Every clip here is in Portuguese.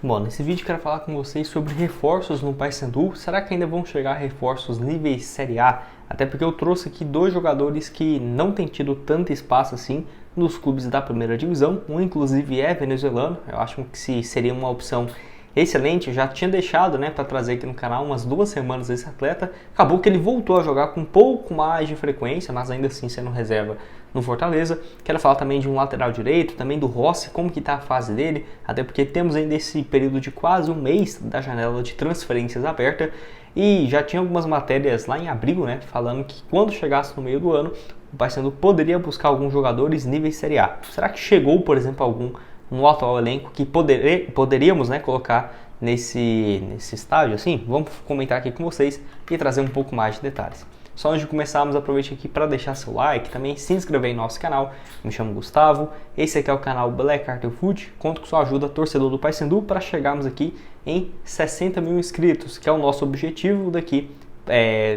Bom, nesse vídeo quero falar com vocês sobre reforços no Paysandu. Será que ainda vão chegar reforços níveis Série A? Até porque eu trouxe aqui dois jogadores que não têm tido tanto espaço assim nos clubes da primeira divisão. Um inclusive é venezuelano, eu acho que seria uma opção excelente. Eu já tinha deixado para trazer aqui no canal umas 2 semanas esse atleta. Acabou que ele voltou a jogar com um pouco mais de frequência, mas ainda assim sendo reserva no Fortaleza. Quero falar também de um lateral direito, também do Rossi, como que está a fase dele, até porque temos ainda esse período de quase um mês da janela de transferências aberta. E já tinha algumas matérias lá em abril, falando que quando chegasse no meio do ano, o Paysandu poderia buscar alguns jogadores níveis Série A. Será que chegou, por exemplo, algum no atual elenco que poderíamos colocar nesse estágio assim? Vamos comentar aqui com vocês e trazer um pouco mais de detalhes. Só antes de começarmos, aproveite aqui para deixar seu like, também se inscrever em nosso canal. Me chamo Gustavo, esse aqui é o canal Black Cartel Foot. Conto com sua ajuda, torcedor do Paysandu, para chegarmos aqui em 60 mil inscritos, que é o nosso objetivo daqui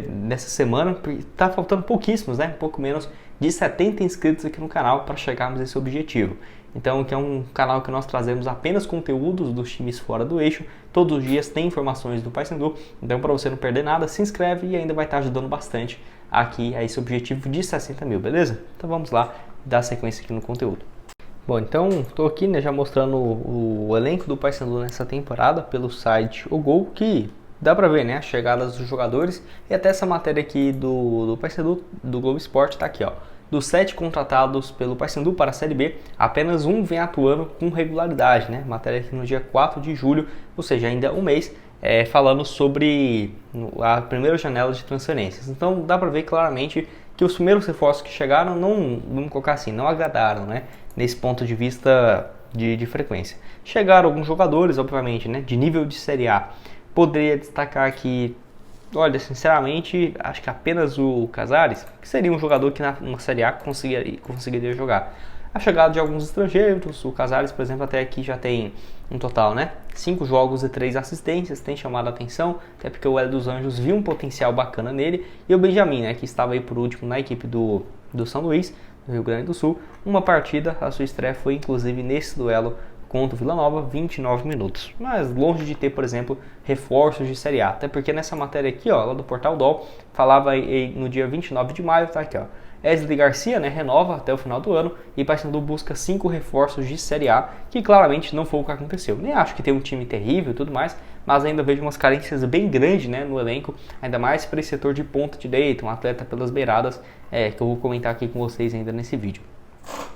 nessa semana. Tá faltando pouquíssimos, um pouco menos de 70 inscritos aqui no canal para chegarmos a esse objetivo. Então, que é um canal que nós trazemos apenas conteúdos dos times fora do eixo. Todos os dias tem informações do Paysandu. Então, para você não perder nada, se inscreve e ainda vai estar ajudando bastante aqui a esse objetivo de 60 mil, beleza? Então, vamos lá dar sequência aqui no conteúdo. Bom, então, estou aqui já mostrando o elenco do Paysandu nessa temporada pelo site O Gol, que dá para ver as chegadas dos jogadores. E até essa matéria aqui do Paysandu, do Globo Esporte, está aqui, ó. Dos 7 contratados pelo Paysandu para a Série B, apenas um vem atuando com regularidade, Matéria aqui no dia 4 de julho, ou seja, ainda um mês, falando sobre a primeira janela de transferências. Então dá para ver claramente que os primeiros reforços que chegaram vamos colocar assim, não agradaram, nesse ponto de vista de frequência. Chegaram alguns jogadores, obviamente, de nível de Série A. Poderia destacar aqui, olha, sinceramente, acho que apenas o Casares, que seria um jogador que na Série A conseguiria jogar. A chegada de alguns estrangeiros, o Casares, por exemplo, até aqui já tem um total, 5 jogos e 3 assistências, tem chamado a atenção, até porque o Hélio dos Anjos viu um potencial bacana nele. E o Benjamin, que estava aí por último na equipe do São Luís, do Rio Grande do Sul, uma partida, a sua estreia foi inclusive nesse duelo contra o Vila Nova, 29 minutos. Mas longe de ter, por exemplo, reforços de Série A. Até porque nessa matéria aqui, lá do Portal DOL, falava aí, no dia 29 de maio, tá aqui, ó. Wesley Garcia, renova até o final do ano e Paysandu busca 5 reforços de Série A, que claramente não foi o que aconteceu. Nem acho que tem um time terrível e tudo mais, mas ainda vejo umas carências bem grandes no elenco, ainda mais para esse setor de ponta direita, um atleta pelas beiradas, que eu vou comentar aqui com vocês ainda nesse vídeo.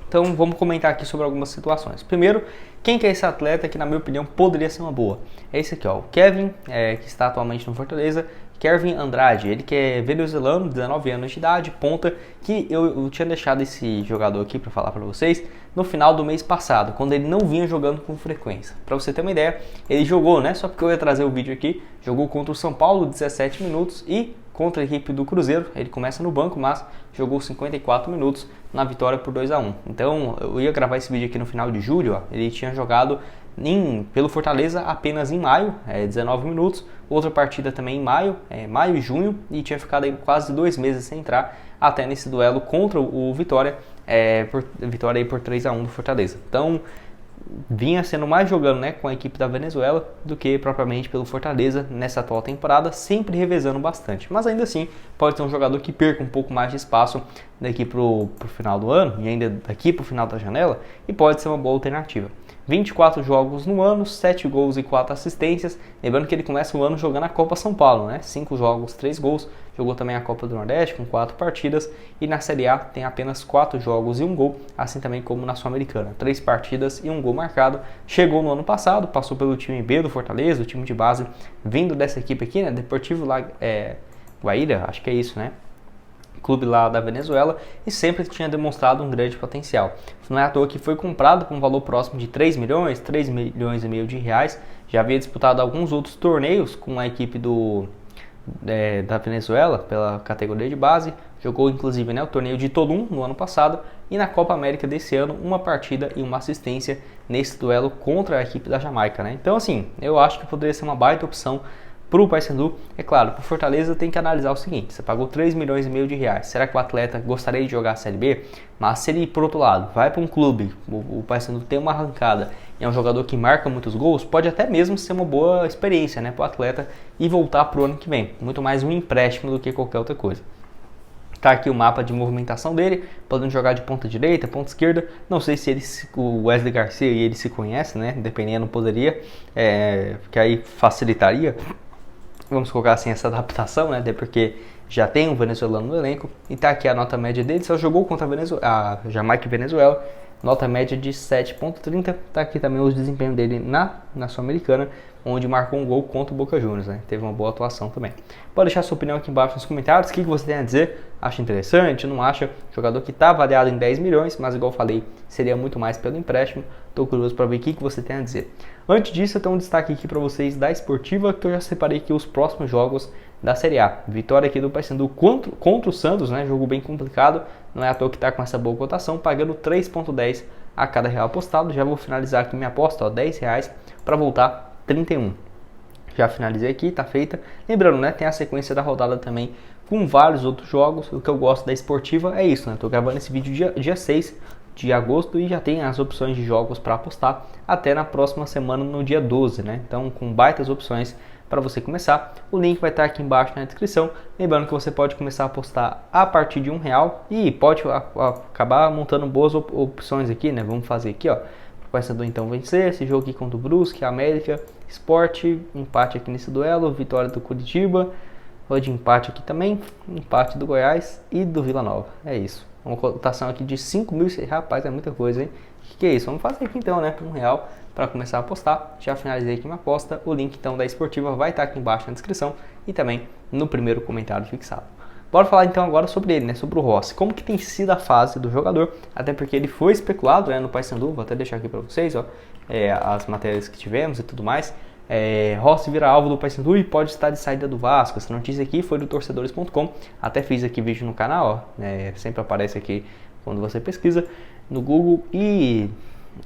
Então vamos comentar aqui sobre algumas situações. Primeiro, quem que é esse atleta que na minha opinião poderia ser uma boa? É esse aqui, ó, o Kevin, que está atualmente no Fortaleza, Kevin Andrade, ele que é venezuelano, 19 anos de idade, ponta, que eu tinha deixado esse jogador aqui para falar para vocês no final do mês passado, quando ele não vinha jogando com frequência. Para você ter uma ideia, ele jogou, só porque eu ia trazer o vídeo aqui, jogou contra o São Paulo 17 minutos e contra a equipe do Cruzeiro, ele começa no banco, mas jogou 54 minutos na vitória por 2-1. Então eu ia gravar esse vídeo aqui no final de julho, ele tinha jogado pelo Fortaleza apenas em maio, 19 minutos, outra partida também em maio e junho, e tinha ficado aí quase 2 meses sem entrar, até nesse duelo contra o Vitória, vitória aí por 3-1 do Fortaleza. Então vinha sendo mais jogando com a equipe da Venezuela do que propriamente pelo Fortaleza nessa atual temporada, sempre revezando bastante. Mas ainda assim, pode ser um jogador que perca um pouco mais de espaço daqui para o final do ano e ainda daqui para o final da janela, e pode ser uma boa alternativa. 24 jogos no ano, 7 gols e 4 assistências. Lembrando que ele começa o ano jogando a Copa São Paulo, 5 jogos, 3 gols. Jogou também a Copa do Nordeste com 4 partidas. E na Série A tem apenas 4 jogos e 1 gol, assim também como na Sul-Americana. 3 partidas e 1 gol marcado. Chegou no ano passado, passou pelo time B do Fortaleza, o time de base, vindo dessa equipe aqui, Deportivo Guaíra, acho que é isso, clube lá da Venezuela, e sempre tinha demonstrado um grande potencial. Não é à toa que foi comprado por um valor próximo de 3 milhões e meio de reais. Já havia disputado alguns outros torneios com a equipe da Venezuela pela categoria de base. Jogou inclusive o torneio de Tolum no ano passado, e na Copa América desse ano uma partida e uma assistência nesse duelo contra a equipe da Jamaica. Então assim, eu acho que poderia ser uma baita opção para o Paysandu. É claro, para o Fortaleza tem que analisar o seguinte: você pagou 3 milhões e meio de reais, será que o atleta gostaria de jogar a Série B? Mas se ele, por outro lado, vai para um clube, o Paysandu tem uma arrancada e é um jogador que marca muitos gols, pode até mesmo ser uma boa experiência, né, para o atleta e voltar para o ano que vem. Muito mais um empréstimo do que qualquer outra coisa. Tá aqui o mapa de movimentação dele, podendo jogar de ponta direita, ponta esquerda. Não sei se o Wesley Garcia e ele se conhecem, né? Dependendo, poderia, que aí facilitaria, vamos colocar assim, essa adaptação, né? Até porque já tem um venezuelano no elenco. E tá aqui a nota média dele, só jogou contra a Jamaica e Venezuela. Nota média de 7.30. Tá aqui também o desempenho dele na Sul-Americana, onde marcou um gol contra o Boca Juniors, né? Teve uma boa atuação também. Pode deixar sua opinião aqui embaixo nos comentários. O que você tem a dizer? Acha interessante? Não acha? Jogador que está avaliado em 10 milhões, mas igual eu falei, seria muito mais pelo empréstimo. Estou curioso para ver o que você tem a dizer. Antes disso, eu tenho um destaque aqui para vocês da Esportiva, que eu já separei aqui os próximos jogos da Série A. Vitória aqui do Paysandu contra o Santos, né? Jogo bem complicado. Não é à toa que está com essa boa cotação, pagando 3,10 a cada real apostado. Já vou finalizar aqui minha aposta, ó, R$10 para voltar 31. Já finalizei aqui, tá feita. Lembrando, né, tem a sequência da rodada também com vários outros jogos. O que eu gosto da Esportiva é isso, né? Tô gravando esse vídeo dia 6 de agosto e já tem as opções de jogos para apostar até na próxima semana, no dia 12, né? Então, com baitas opções para você começar. O link vai estar aqui embaixo na descrição. Lembrando que você pode começar a apostar a partir de R$1 e pode acabar montando boas opções aqui, né? Vamos fazer aqui, ó. O Paysandu então vencer esse jogo aqui contra o Brusque, América, Sport, empate aqui nesse duelo, vitória do Curitiba, de empate aqui também, empate do Goiás e do Vila Nova. É isso. Uma cotação aqui de 5 mil, rapaz, é muita coisa, hein? O que é isso? Vamos fazer aqui então, né? R$1 para começar a apostar. Já finalizei aqui minha aposta. O link então da Esportiva vai estar aqui embaixo na descrição e também no primeiro comentário fixado. Bora falar então agora sobre ele, né? Sobre o Rossi. Como que tem sido a fase do jogador, até porque ele foi especulado, né, no Paysandu. Vou até deixar aqui para vocês, ó, as matérias que tivemos e tudo mais. Rossi vira alvo do Paysandu e pode estar de saída do Vasco. Essa notícia aqui foi do torcedores.com. Até fiz aqui vídeo no canal, ó, sempre aparece aqui quando você pesquisa no Google. E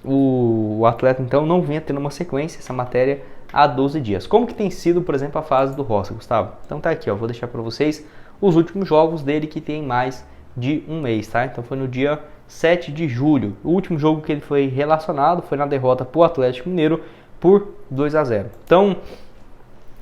o atleta então não vinha tendo uma sequência, essa matéria, há 12 dias. Como que tem sido, por exemplo, a fase do Rossi, Gustavo? Então tá aqui, ó, vou deixar para vocês os últimos jogos dele que tem mais de um mês, tá? Então foi no dia 7 de julho. O último jogo que ele foi relacionado foi na derrota para o Atlético Mineiro por 2-0. Então,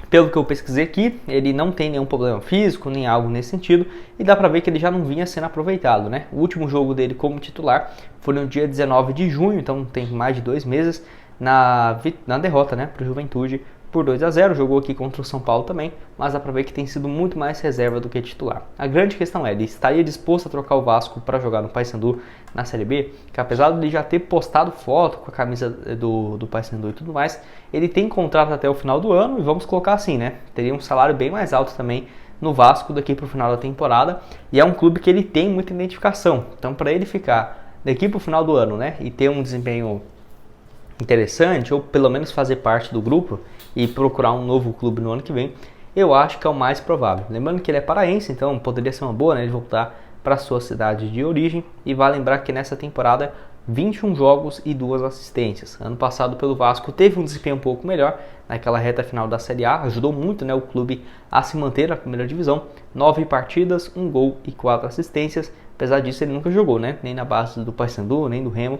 pelo que eu pesquisei aqui, ele não tem nenhum problema físico, nem algo nesse sentido, e dá pra ver que ele já não vinha sendo aproveitado, né? O último jogo dele como titular foi no dia 19 de junho, então tem mais de 2 meses, na derrota, né, pro Juventude por 2-0, jogou aqui contra o São Paulo também, mas dá pra ver que tem sido muito mais reserva do que titular. A grande questão é, ele estaria disposto a trocar o Vasco para jogar no Paysandu na Série B, que apesar de ele já ter postado foto com a camisa do Paysandu e tudo mais, ele tem contrato até o final do ano, e vamos colocar assim, né, teria um salário bem mais alto também no Vasco daqui pro final da temporada, e é um clube que ele tem muita identificação, então para ele ficar daqui pro final do ano, né, e ter um desempenho interessante, ou pelo menos fazer parte do grupo e procurar um novo clube no ano que vem, eu acho que é o mais provável. Lembrando que ele é paraense, então poderia ser uma boa, né, ele voltar para sua cidade de origem. E vale lembrar que nessa temporada 21 jogos e 2 assistências. Ano passado pelo Vasco teve um desempenho um pouco melhor naquela reta final da Série A, ajudou muito, né, o clube a se manter na primeira divisão. 9 partidas, 1 gol e 4 assistências. Apesar disso, ele nunca jogou, né? Nem na base do Paysandu, nem do Remo,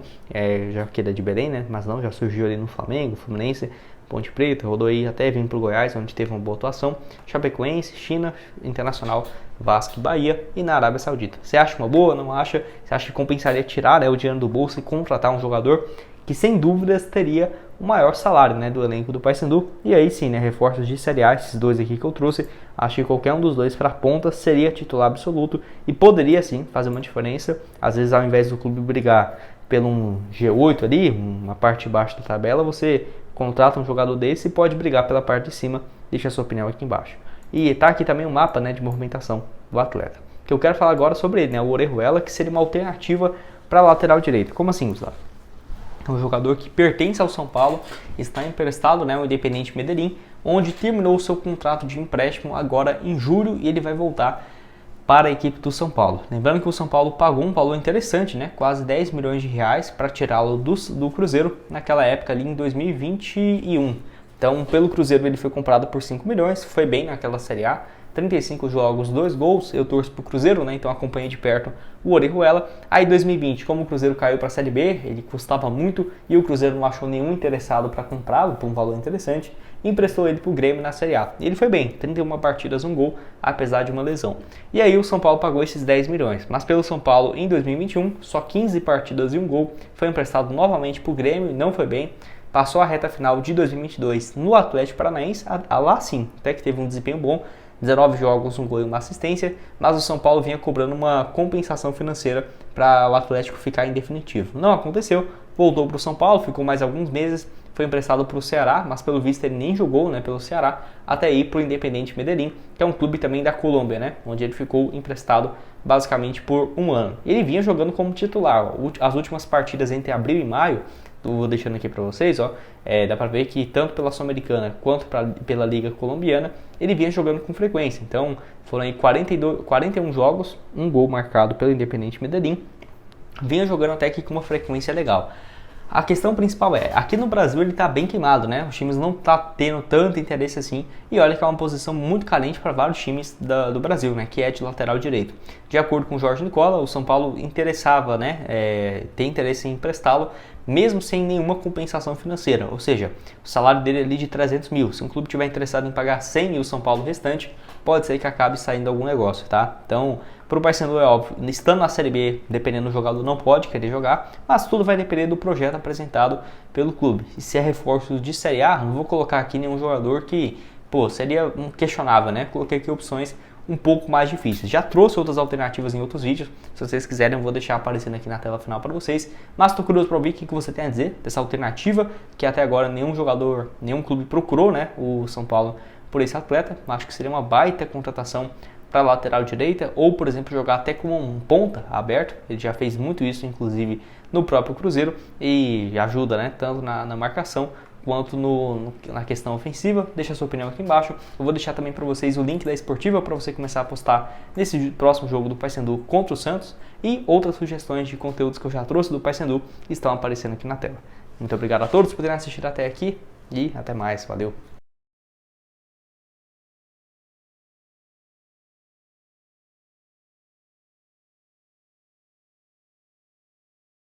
já que ele é de Belém, né? Mas não, já surgiu ali no Flamengo, Fluminense, Ponte Preta, rodou aí até vir para o Goiás, onde teve uma boa atuação. Chapecoense, China, Internacional, Vasco e Bahia e na Arábia Saudita. Você acha uma boa? Não acha? Você acha que compensaria tirar, né, o dinheiro do bolso e contratar um jogador que sem dúvidas teria o maior salário, né, do elenco do Paysandu? E aí sim, né, reforços de Série A, esses dois aqui que eu trouxe, acho que qualquer um dos dois para a ponta seria titular absoluto e poderia sim fazer uma diferença. Às vezes, ao invés do clube brigar pelo um G8 ali, uma parte de baixo da tabela, você contrata um jogador desse e pode brigar pela parte de cima. Deixa a sua opinião aqui embaixo. E tá aqui também um mapa, né, de movimentação do atleta. Que eu quero falar agora sobre ele, né, o Orejuela, que seria uma alternativa para a lateral direita. Como assim, Gustavo? É um jogador que pertence ao São Paulo, está emprestado, né, ao Independiente Medellín, onde terminou o seu contrato de empréstimo agora em julho e ele vai voltar para a equipe do São Paulo. Lembrando que o São Paulo pagou um valor interessante, né, quase 10 milhões de reais para tirá-lo do Cruzeiro naquela época ali em 2021. Então, pelo Cruzeiro ele foi comprado por 5 milhões, foi bem naquela Série A, 35 jogos, 2 gols. Eu torço pro Cruzeiro, né? Então acompanhei de perto o Orejuela. Aí 2020, como o Cruzeiro caiu para a Série B, ele custava muito e o Cruzeiro não achou nenhum interessado para comprá-lo por um valor interessante, emprestou ele pro Grêmio na Série A. E ele foi bem, 31 partidas, 1 gol, apesar de uma lesão. E aí o São Paulo pagou esses 10 milhões. Mas pelo São Paulo, em 2021, só 15 partidas e 1 gol, foi emprestado novamente pro Grêmio e não foi bem. Passou a reta final de 2022 no Atlético Paranaense, lá sim, até que teve um desempenho bom, 19 jogos, 1 gol e uma assistência, mas o São Paulo vinha cobrando uma compensação financeira para o Atlético ficar em definitivo. Não aconteceu, voltou para o São Paulo, ficou mais alguns meses, foi emprestado para o Ceará, mas pelo visto ele nem jogou, né, pelo Ceará, até ir para o Independiente Medellín, que é um clube também da Colômbia, né, onde ele ficou emprestado basicamente por um ano. Ele vinha jogando como titular. As últimas partidas entre abril e maio, vou deixando aqui para vocês, ó, dá para ver que tanto pela Sul-Americana quanto pela Liga Colombiana, ele vinha jogando com frequência. Então foram aí 41 jogos, 1 gol marcado pelo Independiente Medellín, vinha jogando até que com uma frequência legal. A questão principal aqui no Brasil ele está bem queimado, né? Os times não estão tendo tanto interesse assim, e olha que é uma posição muito carente para vários times do Brasil, né? Que é de lateral direito. De acordo com o Jorge Nicola, o São Paulo interessava, né? Tem interesse em emprestá-lo, mesmo sem nenhuma compensação financeira, ou seja, o salário dele é ali de 300 mil. Se um clube tiver interessado em pagar 100 mil São Paulo restante, pode ser que acabe saindo algum negócio, tá? Então, para o Paysandu é óbvio, estando na Série B, dependendo do jogador, não pode querer jogar, mas tudo vai depender do projeto apresentado pelo clube. E se é reforço de Série A, não vou colocar aqui nenhum jogador que, seria questionável, né? Coloquei aqui opções um pouco mais difíceis. Já trouxe outras alternativas em outros vídeos, se vocês quiserem eu vou deixar aparecendo aqui na tela final para vocês, mas estou curioso para ouvir o que você tem a dizer dessa alternativa, que até agora nenhum jogador, nenhum clube procurou, né, o São Paulo por esse atleta. Acho que seria uma baita contratação para a lateral direita, ou por exemplo jogar até como um ponta aberto. Ele já fez muito isso inclusive no próprio Cruzeiro e ajuda, né, tanto na marcação quanto na questão ofensiva. Deixa a sua opinião aqui embaixo. Eu vou deixar também para vocês o link da Esportiva para você começar a apostar nesse próximo jogo do Paysandu contra o Santos, e outras sugestões de conteúdos que eu já trouxe do Paysandu estão aparecendo aqui na tela. Muito obrigado a todos por terem assistido até aqui e até mais. Valeu!